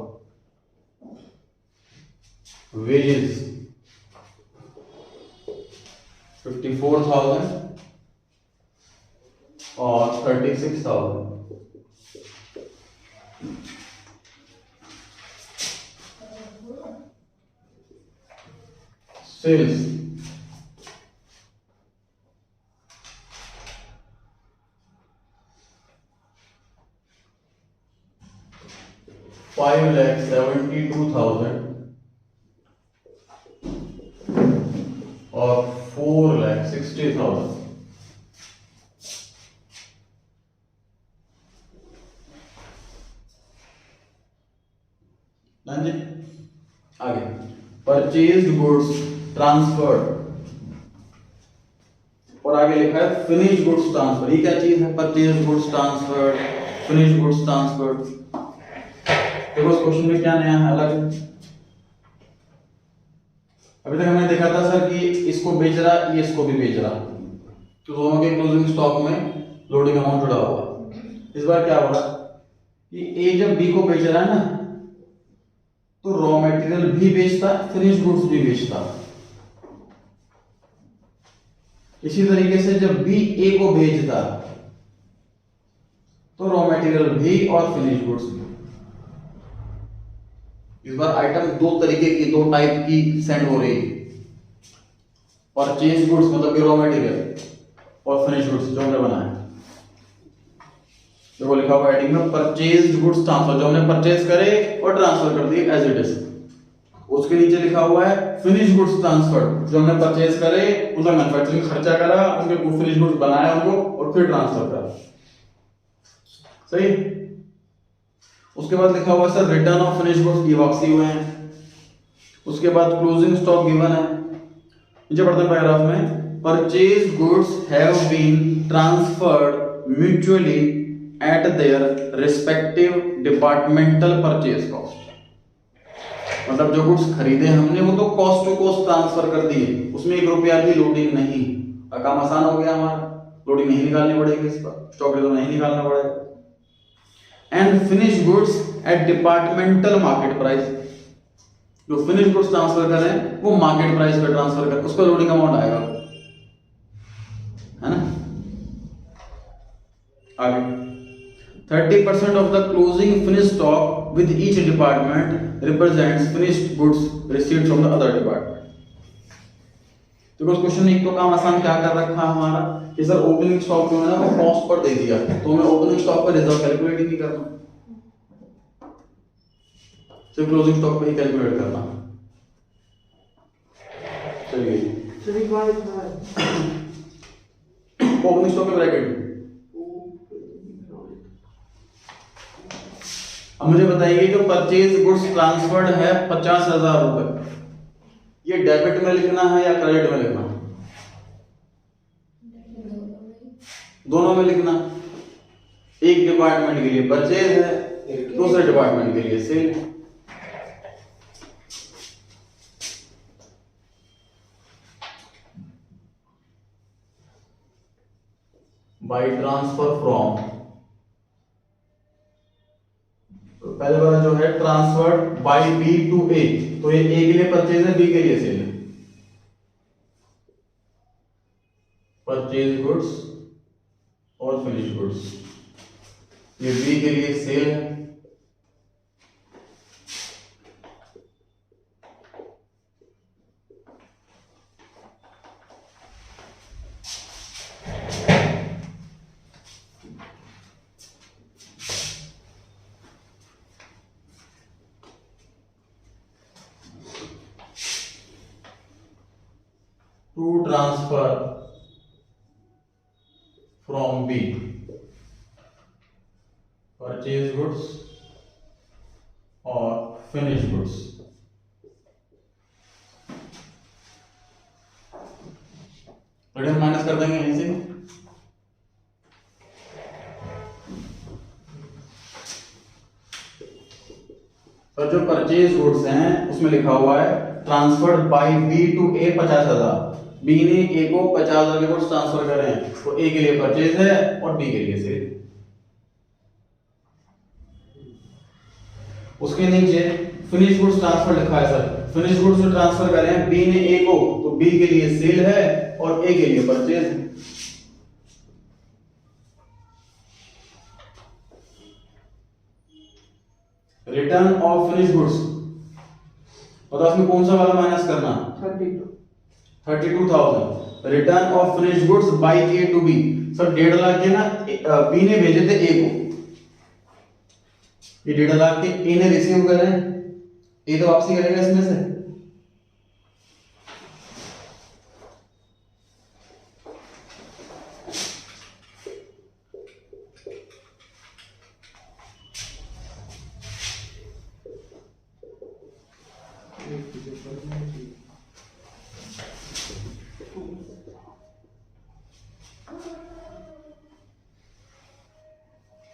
[SPEAKER 1] वेजेस 54,000 और 36,000। सेल्स 5,72,000 और 4,60,000। जी आगे परचेज्ड गुड्स ट्रांसफर्ड, और आगे लिखा है फिनिश गुड्स ट्रांसफर। ये क्या चीज है? Purchased goods transferred, finish goods transferred. देखो इस क्वेश्चन में क्या नया है अलग? अभी तक हमने देखा था सर कि इसको बेच रहा, ये इसको भी बेच रहा, तो दोनों के क्लोजिंग स्टॉक में लोडिंग अमाउंट जुड़ा हुआ। इस बार क्या हो रहा कि ए जब बी को बेच रहा है ना, तो रॉ मटेरियल भी बेचता, फिनिश गुड्स भी बेचता। इसी तरीके से जब बी ए को भेजता तो रॉ मटेरियल भी और फिनिश गुड्स भी। इस बार आइटम दो तरीके की, दो टाइप की सेंड हो रही है। परचेज गुड्स मतलब कि रॉ मटेरियल, और फिनिश गुड्स जो हमने बनाया। देखो लिखा हुआ हेडिंग में परचेज्ड गुड्स ट्रांसफर, जो हमने परचेज करे और ट्रांसफर कर दिए एज इट इज। उसके नीचे लिखा हुआ है फिनिश गुड्स ट्रांसफर, जो हमने परचेज करे, उसका मैन्युफैक्चरिंग खर्चा करा, उनके फिनिश गुड्स बनाया उनको और फिर ट्रांसफर करा। सही। उसके बाद लिखा हुआ है sir return of finish goods, ये वापसी हुए हैं। उसके बाद क्लोजिंग स्टॉक गिवन है। नीचे पढ़ते हैं पैराग्राफ में, purchase goods have been transferred mutually at their respective departmental purchase cost. मतलब जो गुड्स खरीदे हमने वो तो कॉस्ट टू कॉस्ट ट्रांसफर कर दिए, उसमें 1 रुपया की लोडिंग नहीं। और काम आसान हो गया हमारा, लोडिंग नहीं निकालनी पड़ेगी, इस पर स्टॉक रिजर्व नहीं निकालना पड़ेगा। And finish goods at departmental market price, जो फिनिश गुड्स ट्रांसफर कर रहे हैं वो मार्केट प्राइस पे ट्रांसफर कर, उसका लोडिंग अमाउंट आएगा, है ना। आगे 30% of the closing finish stock with each department represents finished goods received from the other department. देखो इस क्वेश्चन में एक तो काम आसान क्या कर रखा है हमारा कि सर ओपनिंग स्टॉक जो है ना वो कॉस्ट पर दे दिया, तो हमें ओपनिंग स्टॉक पर रिजर्व कैलकुलेट ही नहीं करना, सिर्फ क्लोजिंग स्टॉक पे ही कैलकुलेट करना। चलिए ओपनिंग स्टॉक के ब्रैकेट। अब मुझे बताइए जो परचेज गुड्स ट्रांसफर्ड है 50,000 रुपए, ये डेबिट में लिखना है या क्रेडिट में लिखना? दोनों में लिखना। एक डिपार्टमेंट के लिए परचेज है, दूसरे डिपार्टमेंट के लिए सेल। बाय ट्रांसफर फ्रॉम, तो पहले वाला जो है ट्रांसफर्ड बाय बी टू ए, तो ये ए के लिए परचेज है, बी के लिए सेल है। परचेज गुड्स और फिनिश गुड्स, ये बी के लिए सेल है, to transfer from B purchase goods और फिनिश गुड्स। रिटर्न माइनस कर देंगे यहीं से। और जो परचेज गुड्स हैं उसमें लिखा हुआ है transferred by B to A 50,000, B ने ए को 50,000 के गुड्स ट्रांसफर करे हैं, तो ए के लिए परचेज है और बी के लिए सेल। उसके नीचे फिनिश गुड्स ट्रांसफर लिखा है सर, फिनिश गुड्स जो ट्रांसफर करे हैं बी ने ए को, तो बी के लिए सेल है और ए के लिए परचेज है। रिटर्न ऑफ फिनिश गुड्स, बताओ इसमें कौन सा वाला माइनस करना? 32,000। Return of finish goods by A to B, sir 1.5 lakh के ना बी ने भेजे थे ए को, ये 1.5 लाख के ए ने रिसीव करे, ए तो वापसी करेगा इसमें से।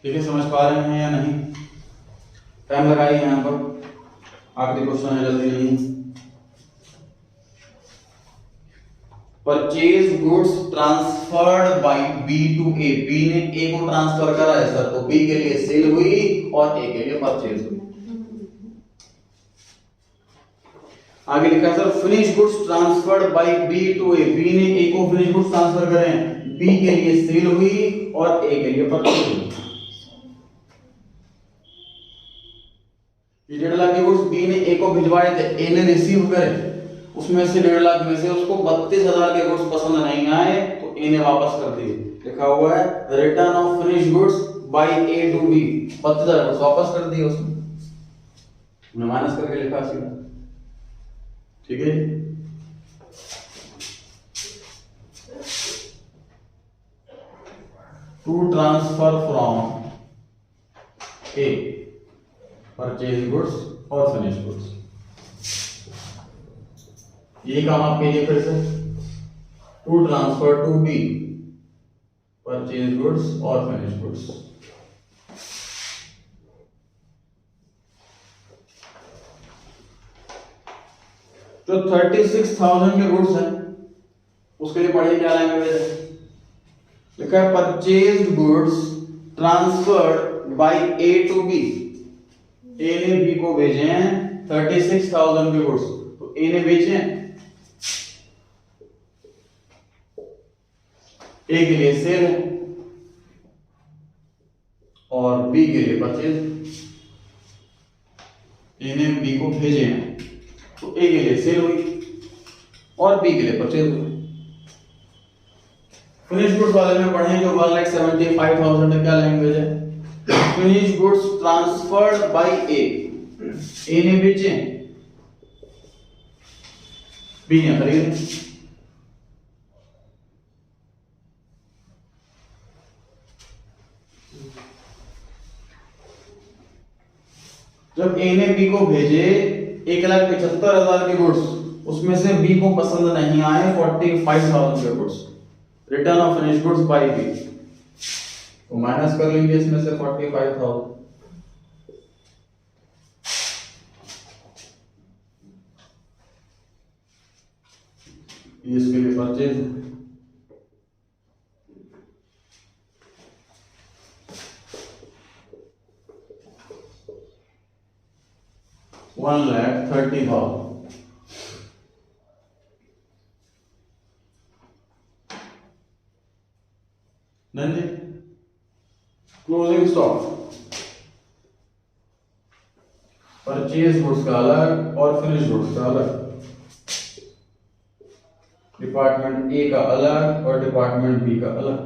[SPEAKER 1] ठीक है, समझ पा रहे हैं या नहीं? टाइम लगाइए यहां पर, आखिरी क्वेश्चन है, जल्दी नहीं। Purchase goods transferred by B to A, B ने ए को ट्रांसफर करा है सर, तो बी के लिए सेल हुई और ए के लिए परचेज हुई। आगे लिखा है sir finish goods transferred by B to A, B ने ए को फिनिश गुड्स ट्रांसफर करे हैं, बी के लिए सेल हुई और ए के लिए परचेज हुई। ये 1.5 लाख के गुड्स बी ने ए को भिजवाए थे, ए ने रिसीव करे, उसमें से 1.5 लाख में से उसको 32,000 के गुड्स पसंद नहीं आए तो ए ने वापस कर दिए। लिखा हुआ है return of finish goods by A to B, 32,000 goods वापस कर दिए उसने, हमने माइनस करके लिखा सीधा। ठीक है, to transfer from A purchase goods और फिनिश गुड्स। ये काम आपके लिए फिर से to transfer to B purchase goods और फिनिश गुड्स। जो 36,000 के गुड्स हैं उसके लिए पढ़िए क्या लैंग्वेज है। लिखा है purchased goods transferred by A to B. A ने बी को भेजे हैं 36,000 के गुड्स, तो ए ने बेचे हैं, ए के लिए सेल है और बी के लिए परचेज। ए ने बी को भेजे हैं तो ए के लिए सेल हुई और बी के लिए परचेज हुई। फिनिश गुड्स वाले में पढ़े जो 1,75,000 है, क्या लैंग्वेज है। फिनिश गुड्स ट्रांसफर्ड बाय ए ने बेचे, बी ने खरीदे। जब ए ने बी को भेजे 1,75,000 के गुड्स, उसमें से बी को पसंद नहीं आए 45,000 के गुड्स, return of finish goods by B, तो माइनस कर लेंगे इसमें से 45,000। ये इसके लिए परचेज है। $1,30,000। नहीं, क्लोजिंग स्टॉक परचेज गुड्स का अलग और फिनिश गुड्स का अलग, डिपार्टमेंट ए का अलग और डिपार्टमेंट बी का अलग।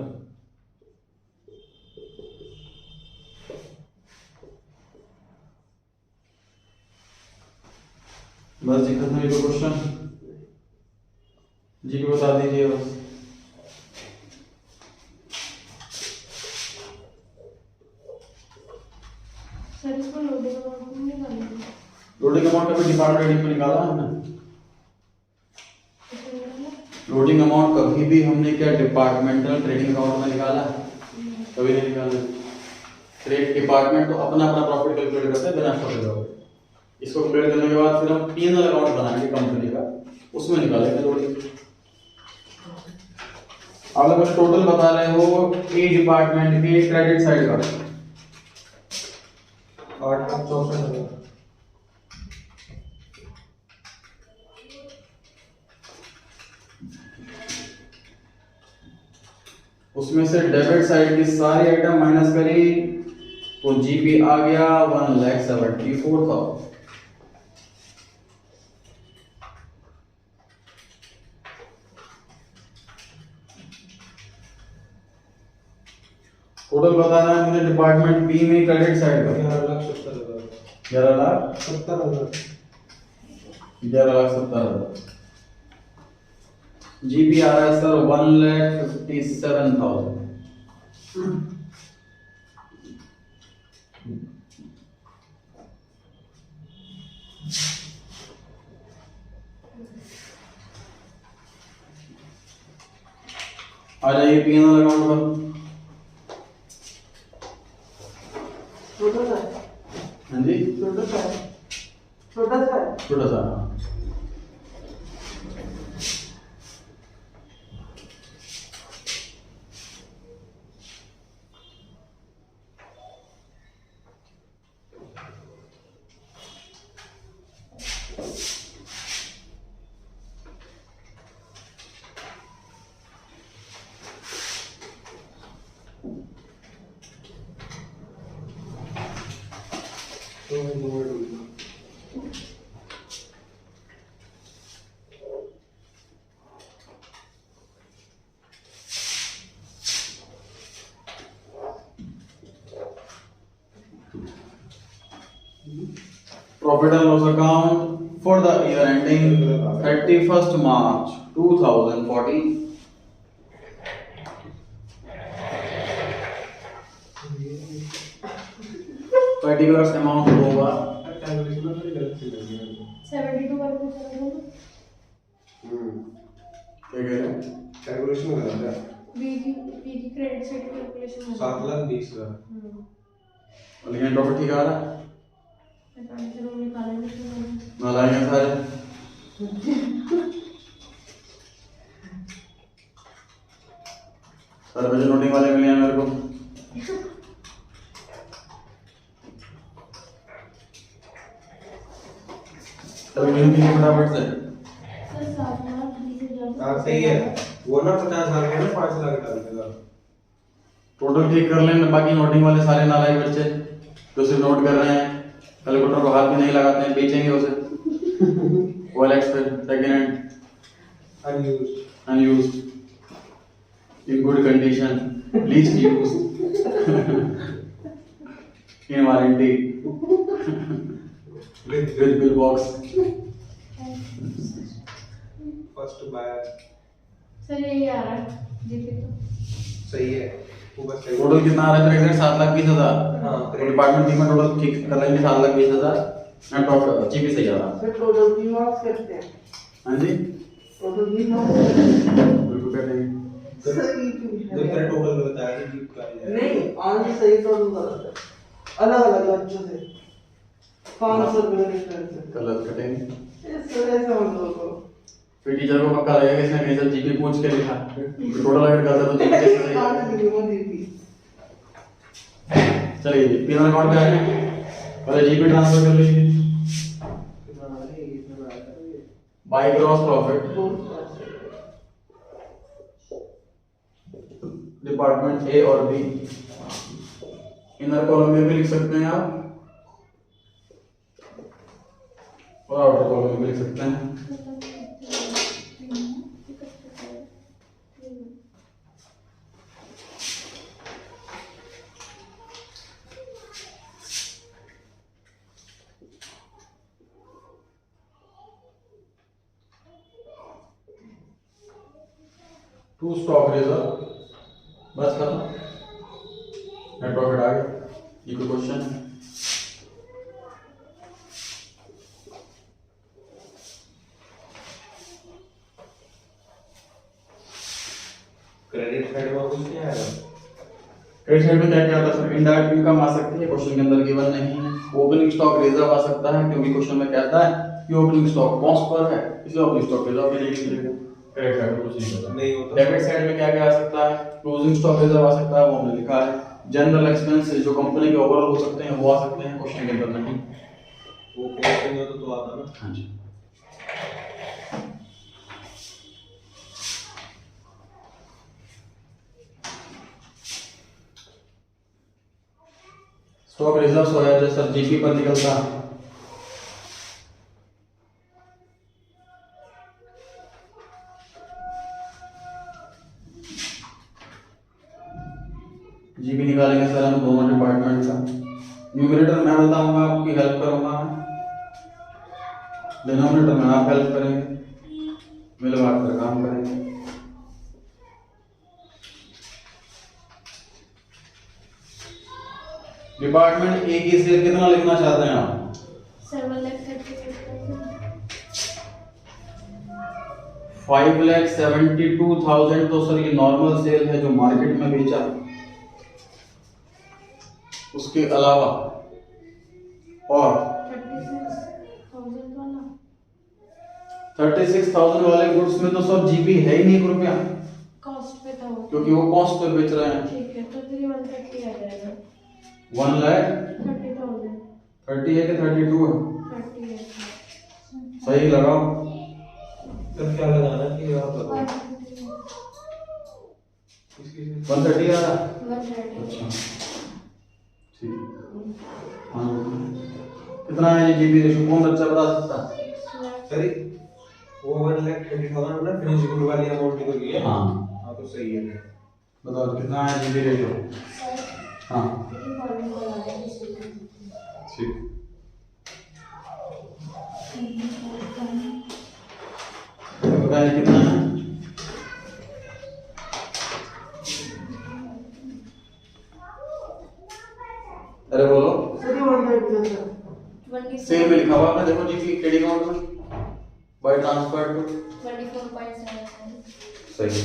[SPEAKER 1] बस जी खत्म ये क्वेश्चन जी को बता दीजिए बस।
[SPEAKER 3] सर इसको लोडिंग अमाउंट में निकालना है।
[SPEAKER 1] लोडिंग अमाउंट कभी डिपार्टमेंट रेटिंग में निकाला है हमने। लोडिंग अमाउंट कभी भी हमने क्या डिपार्टमेंटल ट्रेडिंग अकाउंट में निकाला है? कभी नहीं निकाला। ट्रेड डिपार्टमेंट तो अपना अपना प्रॉफिट कैलकुलेट करते हैं बिना प्रॉफिट। इसको कंपेयर करने के बाद फिर हम P&L अकाउंट बनाएंगे कंपनी का, उसमें निकालेंगे लोडिंग। आप लोग टोटल बता रहे हो ए डिपार्टमेंट के क्रेडिट साइड का
[SPEAKER 4] 8,64,000।
[SPEAKER 1] उसमें से डेबिट साइड की सारी आइटम माइनस करी तो जीपी आ गया 1,74,000। टोटल बताना है मुझे डिपार्टमेंट बी में क्रेडिट साइड का
[SPEAKER 4] 11,70,000।
[SPEAKER 1] 11,70,000। जीपी आ रहा है सर 1,57,000। आ जाइए P&L अकाउंट पर।
[SPEAKER 2] छोटा सा,
[SPEAKER 1] हाँ जी
[SPEAKER 2] छोटा सा, छोटा सा।
[SPEAKER 1] छोटा सा। Profit and loss account for the year ending 31st March 2014. Particular amount होगा।
[SPEAKER 4] कैलकुलेशन में थोड़ी गलत सी लगी मेरे को।
[SPEAKER 3] 72 करके चलो ना।
[SPEAKER 1] क्या कह रहे हैं?
[SPEAKER 4] कैलकुलेशन गलत है।
[SPEAKER 3] बी की क्रेडिट साइड की कैलकुलेशन
[SPEAKER 4] 7,20,000।
[SPEAKER 1] और लेकिन प्रॉफिट ठीक आ रहा है?
[SPEAKER 3] पता नहीं चलो निकालेंगे तो
[SPEAKER 1] ना लाएंगे सारे। सारे बजे नोटिंग वाले मिले हैं मेरे को। कैलकुलेशन की फटाफट से।
[SPEAKER 3] सर 7,20,000
[SPEAKER 4] हाँ सही है। वो ना 50,000 का ना 5 लाख डाल देगा।
[SPEAKER 1] टोटल ठीक कर लेंगे, बाकी नोटिंग वाले सारे नालायक बच्चे जो सिर्फ नोट कर रहे हैं, कैलकुलेटर को हाथ में नहीं लगाते हैं, बेचेंगे उसे OLX पे second hand
[SPEAKER 4] unused.
[SPEAKER 1] unused in good condition, least used in warranty
[SPEAKER 4] with
[SPEAKER 1] with bill box।
[SPEAKER 4] First buyer.
[SPEAKER 3] Sir यही आ रहा है जीपी तो।
[SPEAKER 4] सही है। वो बस सही।
[SPEAKER 1] टोटल कितना आ रहा है? एग्जैक्ट 7,20,000।
[SPEAKER 4] हाँ,
[SPEAKER 1] डिपार्टमेंट की में टोटल ठीक कर लेंगे 7,20,000 एंड प्रॉफिट जीपी से ज्यादा।
[SPEAKER 2] सर टोटल की मार्क्स करते हैं।
[SPEAKER 1] हाँ जी
[SPEAKER 2] टोटल की मार्क्स
[SPEAKER 1] बिल्कुल कर देंगे।
[SPEAKER 2] सही
[SPEAKER 4] जब
[SPEAKER 2] क्यों
[SPEAKER 4] तेरा
[SPEAKER 2] है?
[SPEAKER 4] टोटल बताया तो जीप का ही है।
[SPEAKER 2] नहीं आंसर सही टोटल गलत है। अलग अलग बच्चों से 500 रुपये का डिफरेंस है।
[SPEAKER 1] गलत कटेंगे।
[SPEAKER 2] सर ऐसा मत करो।
[SPEAKER 1] फिर टीचर को पक्का लगेगा कि इसने कहीं से जीपी पूछ के लिखा। टोटल अगर गलत है तो जीपी कैसे सही
[SPEAKER 2] काट
[SPEAKER 1] है?
[SPEAKER 2] देंगे वो दीदी।
[SPEAKER 1] चलिए जी पी अकाउंट पे आ जाए, पहले जीपी ट्रांसफर कर लीजिए।
[SPEAKER 4] कितना आ रहा है? इतना आ रहा है।
[SPEAKER 1] By gross profit department A और बी, इनर कॉलम में भी लिख सकते हैं आप और आउटर कॉलम में भी लिख सकते हैं। टू स्टॉक रिजर्व बस खत्म, नेट प्रॉफिट आ गया। ये कोई क्वेश्चन है?
[SPEAKER 4] क्रेडिट साइड में कुछ नहीं आएगा।
[SPEAKER 1] क्रेडिट साइड में क्या क्या आता है सर? इनडायरेक्ट इनकम आ सकती है, क्वेश्चन के अंदर गिवन नहीं है। ओपनिंग स्टॉक रिजर्व आ सकता है क्योंकि क्वेश्चन में कहता है कि ओपनिंग स्टॉक कॉस्ट पर है, इसलिए ओपनिंग स्टॉक रिजर्व के लिए लिखेगा। क्रेडिट साइड में कुछ नहीं होता।
[SPEAKER 4] नहीं होता।
[SPEAKER 1] डेबिट साइड में क्या क्या आ सकता है? क्लोजिंग स्टॉक रिजर्व आ सकता है, वो हमने लिखा है। जनरल एक्सपेंसेस जो कंपनी के ओवरऑल हो सकते हैं वो आ सकते हैं, क्वेश्चन के अंदर नहीं।
[SPEAKER 4] वो कॉस्ट नहीं होता तो आता ना।
[SPEAKER 1] हाँ जी। स्टॉक रिजर्व हो जाए सर जीपी पर निकलता है। जीपी निकालेंगे सर हम दोनों डिपार्टमेंट का। न्यूमरेटर मैं बताऊंगा, आपकी हेल्प करूंगा मैं, डिनोमिनेटर में आप हेल्प करेंगे, मिलवाकर कर काम करेंगे। डिपार्टमेंट ए की सेल कितना लिखना चाहते हैं आप? 5,72,000 तो सर ये नॉर्मल सेल है जो मार्केट में बेचा, उसके अलावा और 36,000 वाले गुड्स में तो सब जीपी है ही नहीं 1 रुपया,
[SPEAKER 3] कॉस्ट पे था वो।
[SPEAKER 1] क्योंकि वो कॉस्ट पे बेच रहे हैं।
[SPEAKER 3] ठीक है तो फिर 130 आ जाएगा।
[SPEAKER 1] 1,30,000
[SPEAKER 3] 30,000
[SPEAKER 1] है कि 32 है?
[SPEAKER 3] 30 है।
[SPEAKER 1] सही लगाओ।
[SPEAKER 4] तब क्या लगाना कि आप बताओ।
[SPEAKER 1] 130 आ रहा है?
[SPEAKER 3] 130
[SPEAKER 1] ठीक। हाँ कितना है ये जीबी रेशो, कौन बच्चा बता सकता है?
[SPEAKER 4] सॉरी वो 1,20,000 ना फिनिश गुड वाली अमाउंट निकल गई है।
[SPEAKER 1] हाँ
[SPEAKER 4] हाँ तो सही है।
[SPEAKER 1] बताओ कितना है जीबी रेशो? हाँ ठीक। बताइए कितना है? अरे बोलो।
[SPEAKER 2] सर ये
[SPEAKER 1] सेल में लिखा हुआ है, देखो जीपी ट्रेडिंग अकाउंट में बाय ट्रांसफर टू
[SPEAKER 3] 24.7
[SPEAKER 1] सही।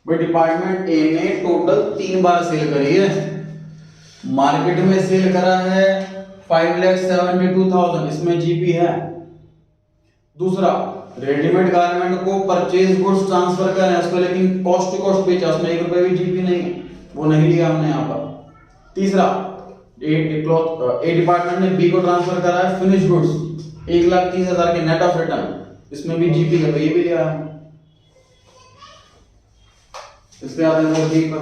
[SPEAKER 1] भाई डिपार्टमेंट ए ने टोटल 3 बार सेल करी है। मार्केट में सेल करा है 5,72,000, इसमें जीपी है। दूसरा, रेडीमेड गारमेंट को परचेज गुड्स ट्रांसफर कर रहे हैं उसको, लेकिन कॉस्ट टू कॉस्ट बेचा, उसमें 1 रुपए भी जीपी नहीं, वो नहीं लिया हमने यहाँ पर। तीसरा, ए डिपार्टमेंट ने बी को ट्रांसफर करा है फिनिश गुड्स 1,30,000 के नेट ऑफ रिटर्न, इसमें भी जीपी का, तो ये भी लिया है। इसके आते हैं डी पर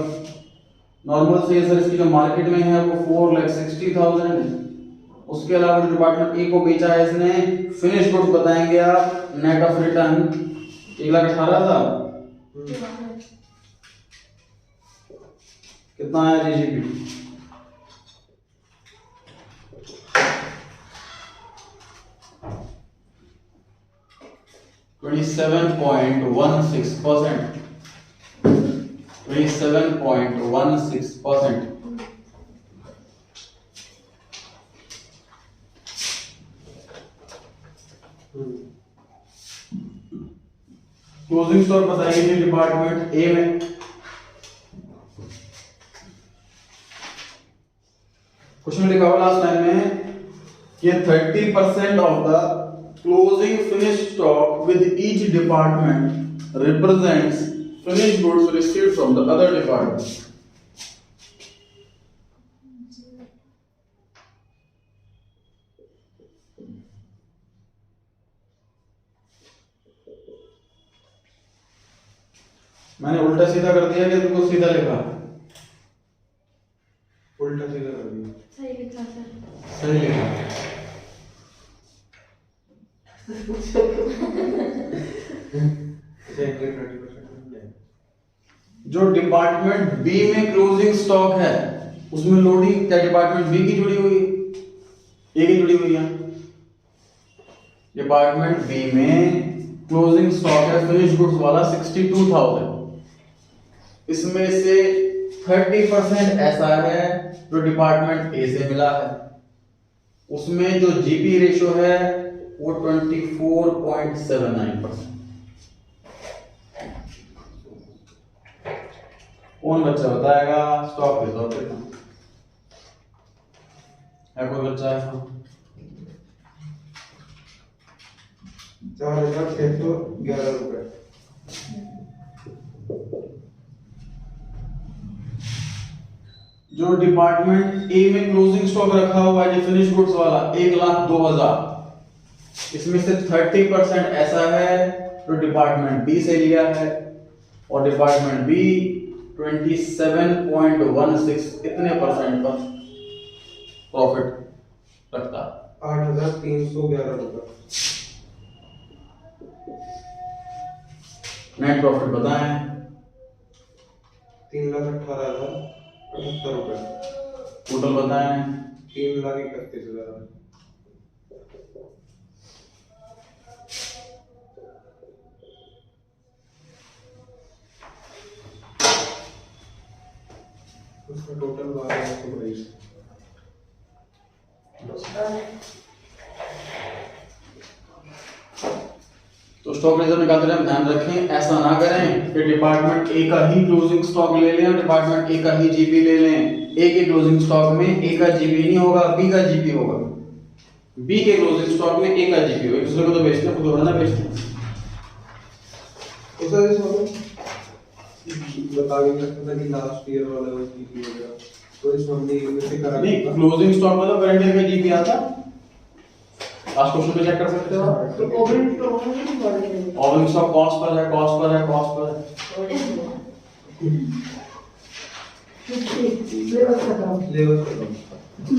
[SPEAKER 1] नॉर्मल सेल्स सर इसकी जो मार्केट में है वो 4,60,000 है। उसके अलावा जो डिपार्टमेंट ए को बेचा है इसने फिनिश गुड्स बताएंगे आप, नेट ऑफ रिटर्न 1,18,000। कितना आया जीजीपी? %27.16%। 27.16%। क्लोजिंग स्टॉक बताइए डिपार्टमेंट ए में। कुछ में लिखा हुआ लास्ट लाइन में कि 30% of the closing finish stock with each department represents finished goods received from the other department. मैंने उल्टा सीधा कर दिया कि तुमको सीधा लिखा?
[SPEAKER 4] उल्टा सीधा कर दिया।
[SPEAKER 3] सही लिखा सर।
[SPEAKER 1] सही लिखा। जो डिपार्टमेंट बी में क्लोजिंग स्टॉक है उसमें लोडिंग क्या डिपार्टमेंट बी की जुड़ी हुई है, ए की जुड़ी हुई है। डिपार्टमेंट बी में क्लोजिंग स्टॉक है फिनिश गुड्स वाला 62,000, इसमें से 30% ऐसा है जो डिपार्टमेंट ए से मिला है, उसमें जो जीपी रेशियो है वो 24.79%। कौन बच्चा बताएगा? स्टॉक रिजॉर्ट है कोई बच्चा ऐसा?
[SPEAKER 4] 4,611 रुपए।
[SPEAKER 1] जो डिपार्टमेंट ए में क्लोजिंग स्टॉक रखा हुआ है फिनिश गुड्स वाला 1,02,000, इसमें से 30% ऐसा है जो डिपार्टमेंट बी से लिया है, और डिपार्टमेंट बी 27.16 इतने परसेंट पर प्रॉफिट रखता है।
[SPEAKER 4] 8,311 रुपए।
[SPEAKER 1] नेट प्रॉफिट बताएं।
[SPEAKER 4] 3,18,078 रुपए।
[SPEAKER 1] टोटल बताएं।
[SPEAKER 4] 3,31,000। उसका टोटल 12,122।
[SPEAKER 1] तो स्टॉक रिजर्व निकालते टाइम ध्यान रखें, ऐसा ना करें कि डिपार्टमेंट ए का ही क्लोजिंग स्टॉक ले लें और डिपार्टमेंट ए का ही जीपी ले लें। ए के क्लोजिंग स्टॉक में ए का जीपी नहीं होगा, बी का जीपी होगा। बी के क्लोजिंग स्टॉक में ए का जीपी होगा। दूसरे को तो बेचते हैं, खुद को ना बेचते हैं।
[SPEAKER 4] ऐसा इसमें बता भी सकता था कि लास्ट ईयर वाला वो जीपी हो गया, तो इसमें हमने इसे करा
[SPEAKER 1] नहीं, क्लोजिंग स्टॉक मतलब करंट ईयर का जीपी आता। लास्ट क्वेश्चन पे चेक कर सकते हो।
[SPEAKER 2] तो ओपनिंग स्टॉक में नहीं पड़ेगा।
[SPEAKER 1] ओपनिंग स्टॉक कॉस्ट पर है, कॉस्ट पर है, कॉस्ट पर है।
[SPEAKER 2] लेवल खत्म।
[SPEAKER 4] लेवल खत्म।